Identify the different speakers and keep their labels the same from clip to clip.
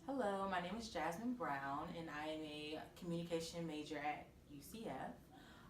Speaker 1: Hello, my name is Jasmine Brown, and I am a communication major at UCF.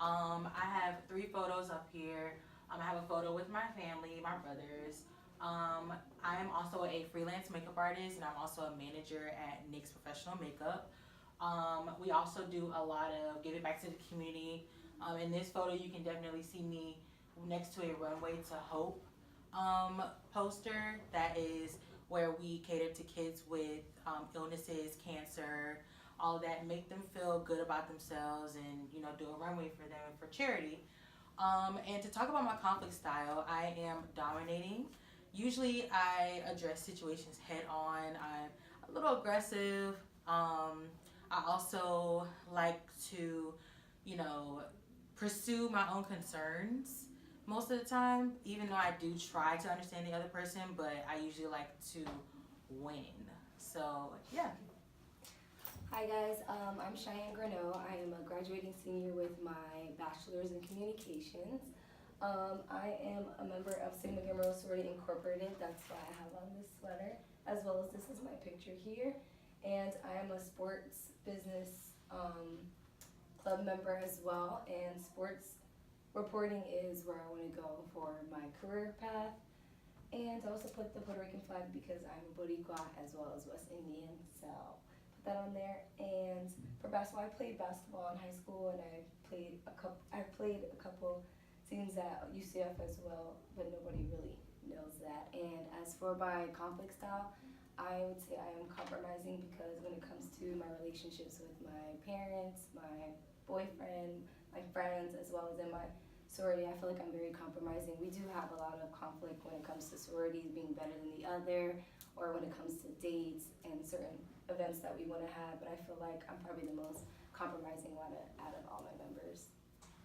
Speaker 1: I have three photos up here. I have a photo with my family, my brothers. I am also a freelance makeup artist, and I'm also a manager at NYX Professional Makeup. We also do a lot of giving back to the community. In this photo, you can definitely see me next to a Runway to Hope poster that is where we cater to kids with illnesses, cancer, all of that, make them feel good about themselves, and do a runway for them for charity. And to talk about my conflict style, I am dominating. Usually, I address situations head on. I'm a little aggressive. I also like to, you know, pursue my own concerns most of the time, even though I do try to understand the other person, but I usually like to win. So, yeah.
Speaker 2: Hi guys, I'm Cheyenne Greneau. I am a graduating senior with my bachelor's in communications. I am a member of Sigma Gamma Rho Sorority Incorporated. That's why I have on this sweater, as well as this is my picture here. And I am a sports business club member as well. And sports reporting is where I want to go for my career path. And I also put the Puerto Rican flag because I'm a Boricua as well as West Indian. So that on there. And for basketball, I played basketball in high school, and I played a couple teams at UCF as well, but nobody really knows that. And as for my conflict style, I would say I am compromising because when it comes to my relationships with my parents, my boyfriend, my friends, as well as in my sorority, I feel like I'm very compromising. We do have a lot of conflict when it comes to sororities being better than the other, or when it comes to dates and certain events that we want to have, but I feel like I'm probably the most compromising one out of all my members.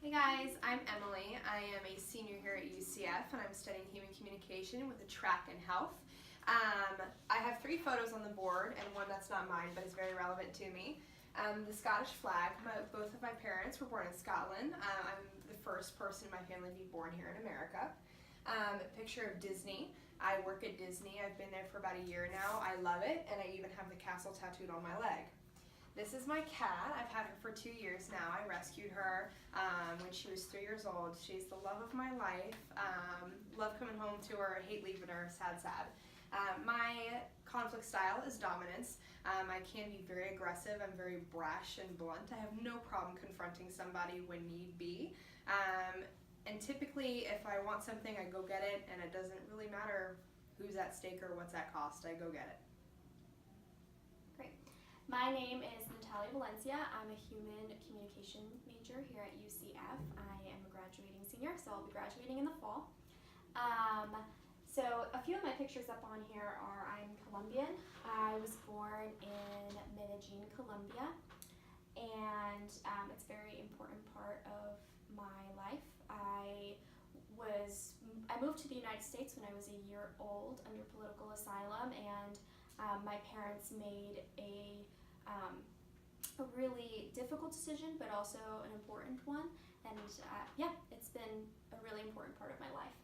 Speaker 3: Hey guys, I'm Emily. I am a senior here at UCF, and I'm studying human communication with a track and health. I have three photos on the board, and one that's not mine but is very relevant to me. The Scottish flag. Both of my parents were born in Scotland. I'm the first person in my family to be born here in America. A picture of Disney. I work at Disney. I've been there for about a year now. I love it, and I even have the castle tattooed on my leg. This is my cat. I've had her for 2 years now. I rescued her when she was 3 years old. She's the love of my life. Love coming home to her. Hate leaving her. Sad, sad. My conflict style is dominance. I can be very aggressive. I'm very brash and blunt. I have no problem confronting somebody when need be. And typically, if I want something, I go get it, and it doesn't really matter who's at stake or what's at cost. I go get it.
Speaker 4: Great. My name is Natalia Valencia. I'm a human communication major here at UCF. I am a graduating senior, so I'll be graduating in the fall. So a few of my pictures up on here are I'm Colombian. I was born in Medellin, Colombia, and it's a very important part of my life. I moved to the United States when I was a year old under political asylum, and my parents made a really difficult decision, but also an important one. And yeah, it's been a really important part of my life.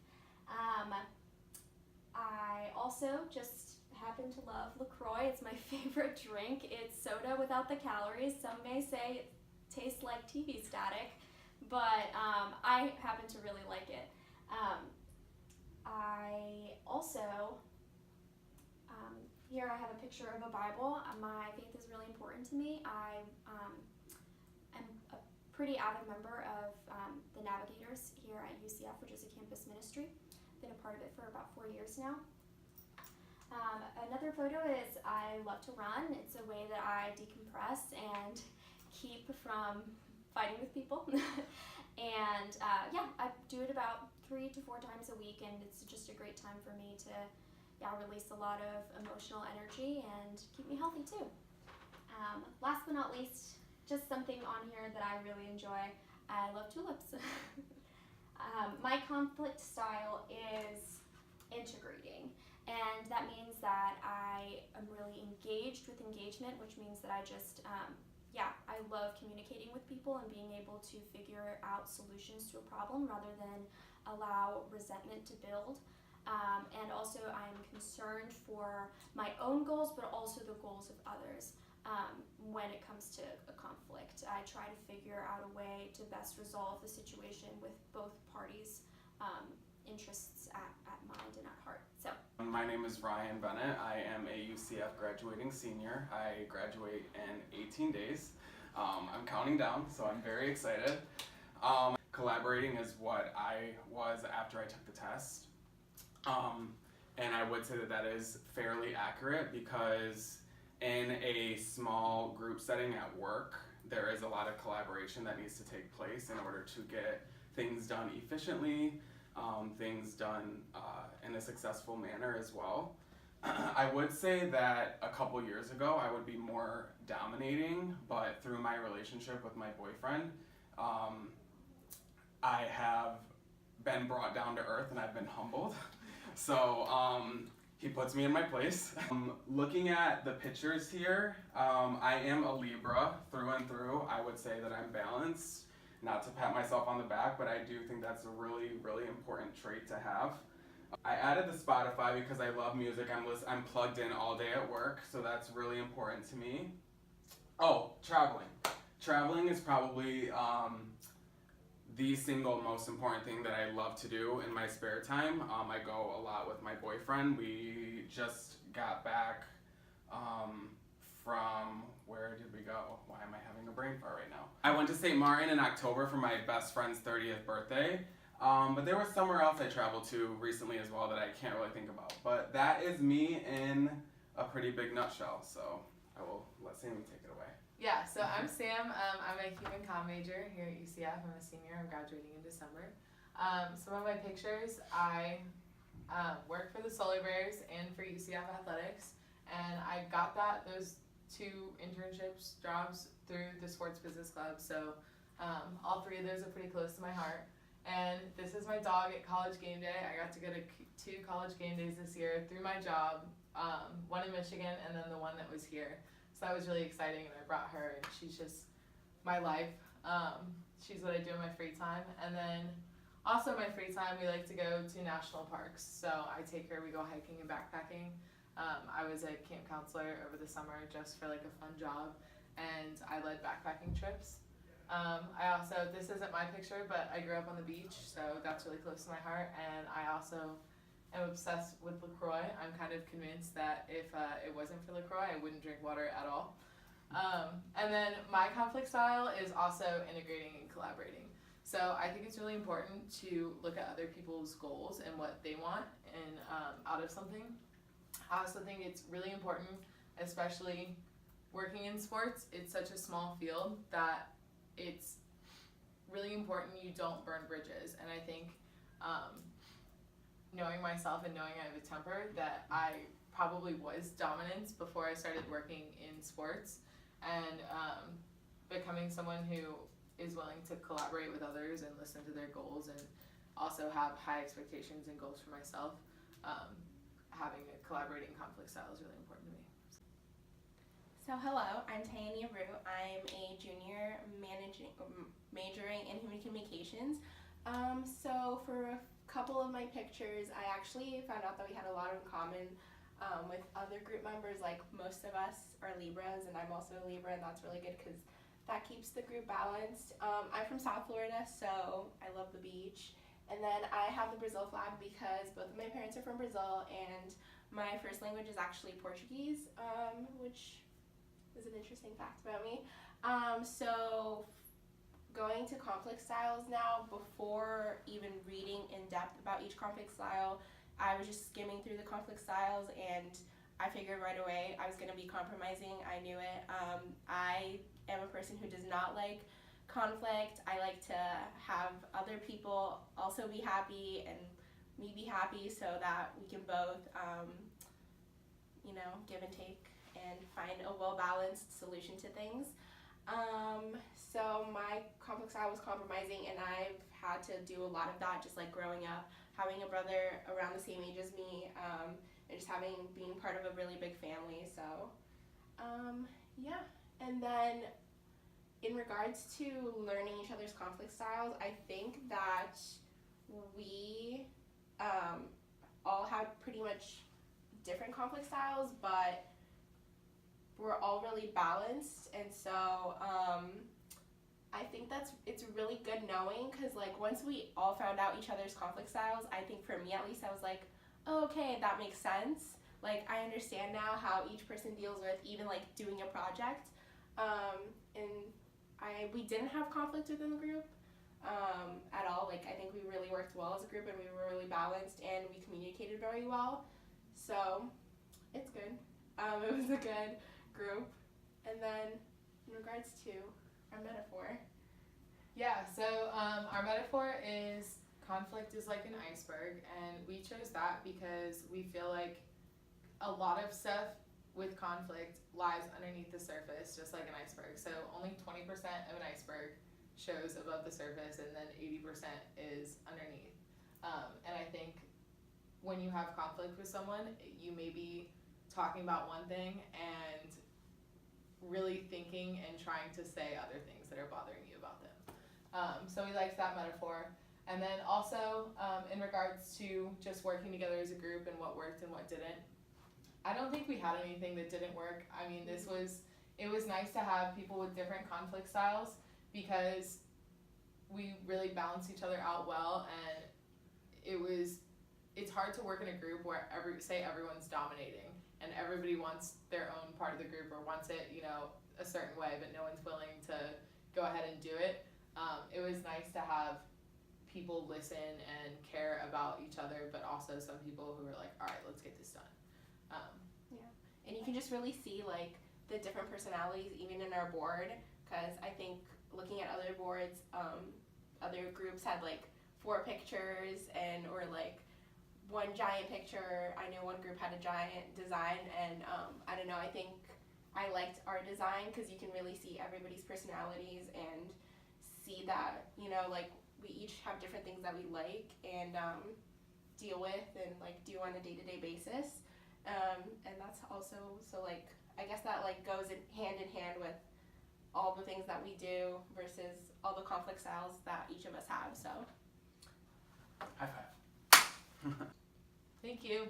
Speaker 4: I also just happen to love LaCroix. It's my favorite drink. It's soda without the calories. Some may say it tastes like TV static, but I happen to really like it. I also, here I have a picture of a Bible. My faith is really important to me. I am a pretty avid member of the Navigators here at UCF, which is a campus ministry. Been a part of it for about 4 years now. Another photo is I love to run. It's a way that I decompress and keep from fighting with people. And yeah, I do it about 3 to 4 times a week, and it's just a great time for me to release a lot of emotional energy and keep me healthy too. Last but not least, just something on here that I really enjoy. I love tulips. My conflict style is integrating, and that means that I am really engaged with engagement, which means that I just I love communicating with people and being able to figure out solutions to a problem rather than allow resentment to build. And also I'm concerned for my own goals, but also the goals of others. When it comes to a conflict, I try to figure out a way to best resolve the situation with both parties' interests at mind and at heart. So.
Speaker 5: My name is Ryan Bennett. I am a UCF graduating senior. I graduate in 18 days. I'm counting down, so I'm very excited. Collaborating is what I was after I took the test. And I would say that is fairly accurate because in a small group setting at work, there is a lot of collaboration that needs to take place in order to get things done efficiently, things done in a successful manner as well. I would say that a couple years ago I would be more dominating, but through my relationship with my boyfriend, I have been brought down to earth and I've been humbled. So he puts me in my place. Looking at the pictures here, I am a Libra through and through. I would say that I'm balanced. Not to pat myself on the back, but I do think that's a really, really important trait to have. I added the Spotify because I love music. I'm plugged in all day at work, so that's really important to me. Oh, traveling. Traveling is probably the single most important thing that I love to do in my spare time. I go a lot with my boyfriend. We just got back from, where did we go? Why am I having a brain fart right now? I went to St. Martin in October for my best friend's 30th birthday. But there was somewhere else I traveled to recently as well that I can't really think about. But that is me in a pretty big nutshell. So I will let Sammy take it away.
Speaker 6: Yeah, so I'm Sam. I'm a human comm major here at UCF. I'm a senior. I'm graduating in December. Some of my pictures, I work for the Solar Bears and for UCF Athletics. And I got those two internships, jobs through the Sports Business Club. So all three of those are pretty close to my heart. And this is my dog at college game day. I got to go to 2 college game days this year through my job, one in Michigan and then the one that was here. So that was really exciting, and I brought her, and she's just my life. She's what I do in my free time. And then also in my free time, we like to go to national parks. So I take her, we go hiking and backpacking. I was a camp counselor over the summer just for like a fun job, and I led backpacking trips. I also, this isn't my picture, but I grew up on the beach, so that's really close to my heart. And I also am obsessed with LaCroix. I'm kind of convinced that if it wasn't for LaCroix, I wouldn't drink water at all. And then my conflict style is also integrating and collaborating. So I think it's really important to look at other people's goals and what they want and out of something. I also think it's really important, especially working in sports. It's such a small field that it's really important you don't burn bridges. And I think knowing myself and knowing I have a temper, that I probably was dominant before I started working in sports, and becoming someone who is willing to collaborate with others and listen to their goals and also have high expectations and goals for myself. Having a collaborating conflict style is really important to me.
Speaker 7: So hello, I'm Tayania Root. I'm a junior majoring in human communications. So for a couple of my pictures, I actually found out that we had a lot in common with other group members. Like most of us are Libras, and I'm also a Libra, and that's really good because that keeps the group balanced. I'm from South Florida, so I love the beach. And then I have the Brazil flag because both of my parents are from Brazil, and my first language is actually Portuguese, which is an interesting fact about me. So going to conflict styles now, before even reading in depth about each conflict style, I was just skimming through the conflict styles, and I figured right away I was going to be compromising. I knew it. I am a person who does not like conflict. I like to have other people also be happy and me be happy, so that we can both give and take and find a well-balanced solution to things. So my conflict style was compromising, and I've had to do a lot of that just like growing up, having a brother around the same age as me, and just being part of a really big family. So yeah. And then in regards to learning each other's conflict styles, I think that we all had pretty much different conflict styles, but we're all really balanced, and so I think it's really good knowing, because like once we all found out each other's conflict styles, I think for me at least, I was like, oh, okay, that makes sense. Like I understand now how each person deals with even like doing a project, and we didn't have conflict within the group at all. Like I think we really worked well as a group, and we were really balanced, and we communicated very well. So it's good. It was a good group. And then in regards to our metaphor,
Speaker 6: Yeah, so our metaphor is conflict is like an iceberg, and we chose that because we feel like a lot of stuff with conflict lies underneath the surface, just like an iceberg. So only 20% of an iceberg shows above the surface, and then 80% is underneath. And I think when you have conflict with someone, you may be talking about one thing and really thinking and trying to say other things that are bothering you about them. So we liked that metaphor. And then also in regards to just working together as a group and what worked and what didn't, I don't think we had anything that didn't work. I mean, it was nice to have people with different conflict styles, because we really balanced each other out well, and it's hard to work in a group where everyone's dominating and everybody wants their own part of the group or wants it, a certain way, but no one's willing to go ahead and do it. It was nice to have people listen and care about each other, but also some people who are like, all right, let's get this done.
Speaker 7: and you can just really see like the different personalities even in our board, because I think looking at other boards, other groups had like 4 pictures or like one giant picture. I know one group had a giant design, and I don't know, I think I liked our design because you can really see everybody's personalities and see that, like we each have different things that we like and deal with and like do on a day-to-day basis. And that's also, so like, I guess that like goes hand in hand with all the things that we do versus all the conflict styles that each of us have, so.
Speaker 5: High five.
Speaker 6: Thank you.